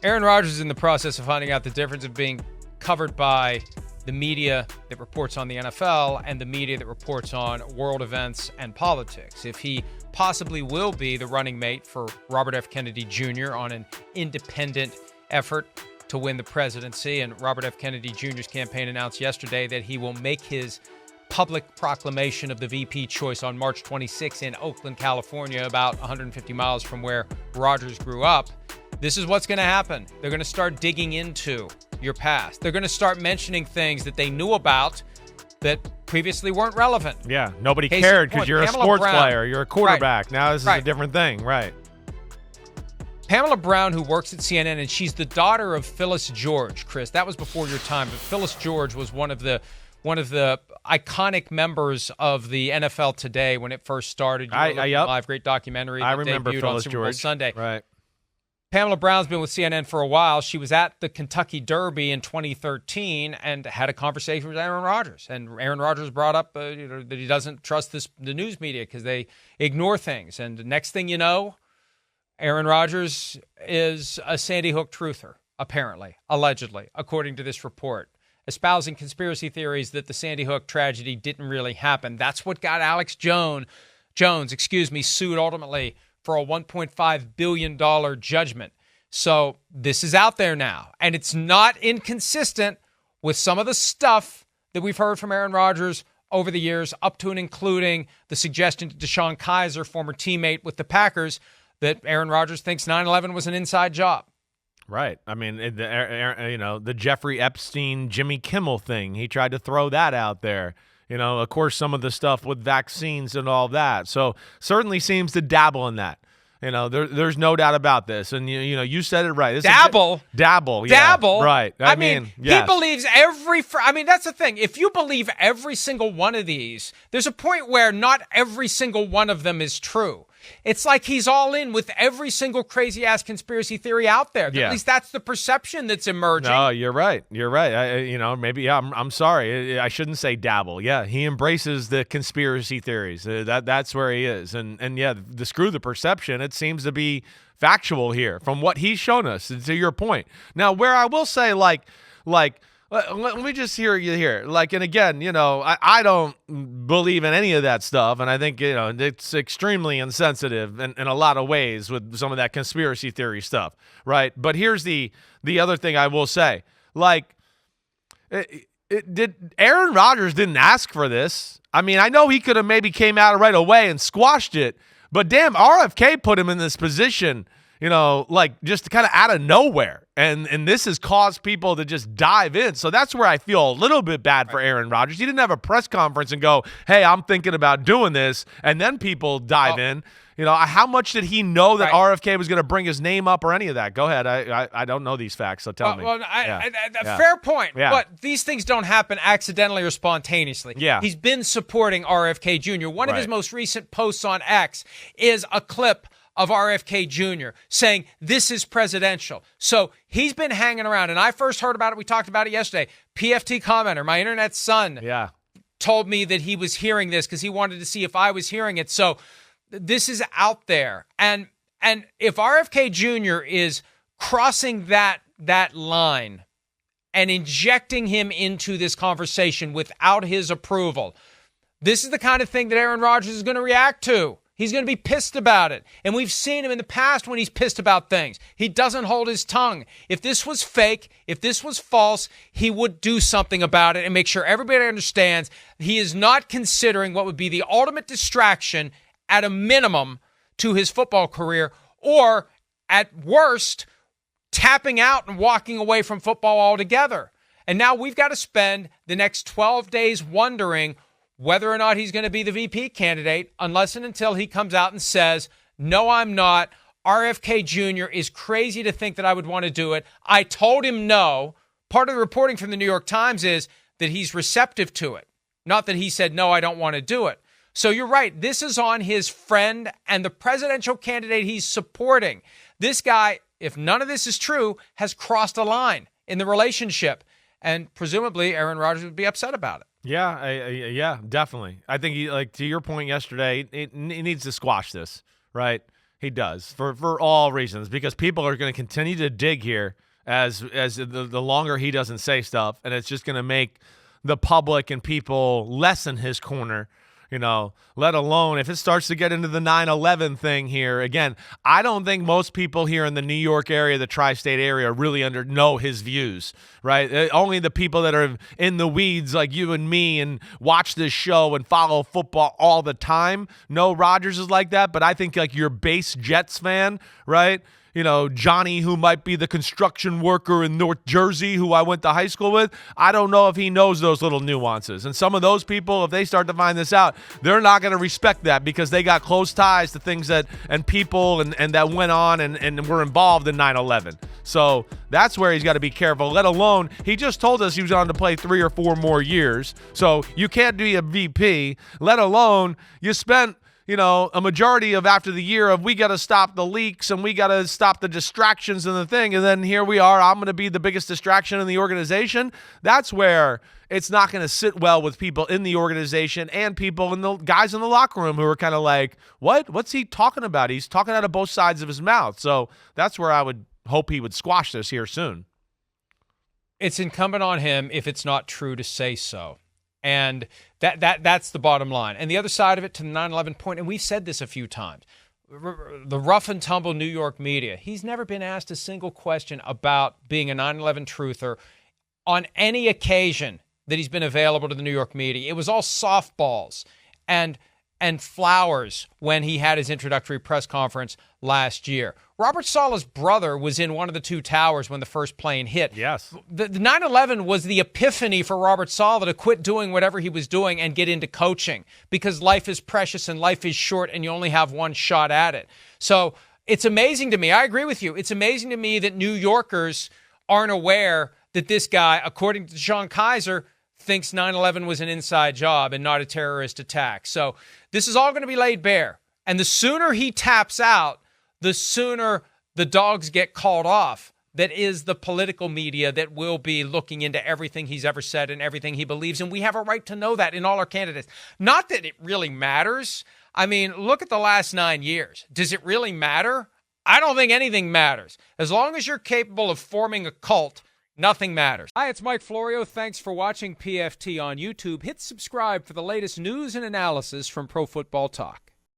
Aaron Rodgers is in the process of finding out the difference of being covered by the media that reports on the NFL and the media that reports on world events and politics. If he possibly will be the running mate for Robert F. Kennedy Jr. on an independent effort to win the presidency. And Robert F. Kennedy Jr.'s campaign announced yesterday that he will make his public proclamation of the VP choice on March 26 in Oakland, California, about 150 miles from where Rodgers grew up. This is what's going to happen. They're going to start digging into your past. They're going to start mentioning things that they knew about that previously weren't relevant. Yeah, nobody cared because you're Pamela a sports Brown. player. You're a quarterback. Right. Now this is a different thing. Right. Pamela Brown, who works at CNN, and she's the daughter of Phyllis George, Chris. That was before your time, but Phyllis George was one of the iconic members of the NFL Today when it first started. Yep. Great documentary. I remember debuted Phyllis on Super Bowl George. Sunday. Right. Pamela Brown's been with CNN for a while. She was at the Kentucky Derby in 2013 and had a conversation with Aaron Rodgers. And Aaron Rodgers brought up that he doesn't trust the news media because they ignore things. And the next thing you know, Aaron Rodgers is a Sandy Hook truther, apparently, allegedly, according to this report, espousing conspiracy theories that the Sandy Hook tragedy didn't really happen. That's what got Alex Jones, sued ultimately for a $1.5 billion judgment. So this is out there now, and it's not inconsistent with some of the stuff that we've heard from Aaron Rodgers over the years, up to and including the suggestion to Deshaun Kaiser, former teammate with the Packers, that Aaron Rodgers thinks 9/11 was an inside job. Right. I mean, the Jeffrey Epstein, Jimmy Kimmel thing, he tried to throw that out there. Of course, some of the stuff with vaccines and all that. So certainly seems to dabble in that. There's no doubt about this. And, you said it right. Dabble? Dabble. Yeah, dabble? Right. I mean, yes. He believes that's the thing. If you believe every single one of these, there's a point where not every single one of them is true. It's like he's all in with every single crazy-ass conspiracy theory out there. Yeah. At least that's the perception that's emerging. No, you're right. You're right. I'm sorry. I shouldn't say dabble. Yeah, he embraces the conspiracy theories. That's where he is. And yeah, screw the perception. It seems to be factual here from what he's shown us, to your point. Now, where I will say, let me just hear you here. And again, I don't believe in any of that stuff. And I think, it's extremely insensitive in a lot of ways with some of that conspiracy theory stuff. Right. But here's the other thing I will say. Aaron Rodgers didn't ask for this. I mean, I know he could have maybe came out right away and squashed it. But damn, RFK put him in this position, just kind of out of nowhere. And this has caused people to just dive in. So that's where I feel a little bit bad for Aaron Rodgers. He didn't have a press conference and go, hey, I'm thinking about doing this. And then people dive in. How much did he know that RFK was going to bring his name up or any of that? Go ahead. I don't know these facts, so tell me. Fair point. Yeah. But these things don't happen accidentally or spontaneously. Yeah. He's been supporting RFK Jr. One of his most recent posts on X is a clip of RFK Jr. saying this is presidential. So he's been hanging around. And I first heard about it. We talked about it yesterday. PFT commenter, my internet son, told me that he was hearing this because he wanted to see if I was hearing it. So this is out there. And if RFK Jr. is crossing that line and injecting him into this conversation without his approval, this is the kind of thing that Aaron Rodgers is going to react to. He's going to be pissed about it. And we've seen him in the past when he's pissed about things. He doesn't hold his tongue. If this was fake, if this was false, he would do something about it and make sure everybody understands he is not considering what would be the ultimate distraction at a minimum to his football career, or at worst, tapping out and walking away from football altogether. And now we've got to spend the next 12 days wondering whether or not he's going to be the VP candidate, unless and until he comes out and says, no, I'm not. RFK Jr. is crazy to think that I would want to do it. I told him no. Part of the reporting from the New York Times is that he's receptive to it, not that he said, no, I don't want to do it. So you're right. This is on his friend and the presidential candidate he's supporting. This guy, if none of this is true, has crossed a line in the relationship. And presumably Aaron Rodgers would be upset about it. Yeah, definitely. I think he, to your point yesterday, he needs to squash this, right? He does for all reasons, because people are going to continue to dig here as the longer he doesn't say stuff, and it's just going to make the public and people less in his corner. Let alone if it starts to get into the 9/11 thing here. Again, I don't think most people here in the New York area, the tri-state area, really know his views, right? Only the people that are in the weeds like you and me and watch this show and follow football all the time know Rodgers is like that. But I think like your base Jets fan, right? Johnny, who might be the construction worker in North Jersey who I went to high school with, I don't know if he knows those little nuances. And some of those people, if they start to find this out, they're not going to respect that because they got close ties to things and people and that went on and were involved in 9/11. So that's where he's got to be careful, let alone he just told us he was on to play 3 or 4 more years. So you can't be a VP, let alone you spent a majority of after the year of we got to stop the leaks and we got to stop the distractions and the thing. And then here we are. I'm going to be the biggest distraction in the organization. That's where it's not going to sit well with people in the organization and people in the guys in the locker room who are kind of like, what's he talking about? He's talking out of both sides of his mouth. So that's where I would hope he would squash this here soon. It's incumbent on him, if it's not true, to say so. And that's the bottom line. And the other side of it, to the 9/11 point, and we've said this a few times, the rough and tumble New York media, he's never been asked a single question about being a 9/11 truther on any occasion that he's been available to the New York media. It was all softballs and flowers when he had his introductory press conference last year. Robert Saleh's brother was in one of the 2 towers when the first plane hit. Yes. The 9/11 was the epiphany for Robert Saleh to quit doing whatever he was doing and get into coaching, because life is precious and life is short and you only have one shot at it. So it's amazing to me. I agree with you. It's amazing to me that New Yorkers aren't aware that this guy, according to Sean Kaiser, thinks 9/11 was an inside job and not a terrorist attack. So this is all going to be laid bare. And the sooner he taps out, the sooner the dogs get called off. That is the political media that will be looking into everything he's ever said and everything he believes. And we have a right to know that in all our candidates. Not that it really matters. I mean, look at the last 9 years. Does it really matter? I don't think anything matters. As long as you're capable of forming a cult, nothing matters. Hi, it's Mike Florio. Thanks for watching PFT on YouTube. Hit subscribe for the latest news and analysis from Pro Football Talk.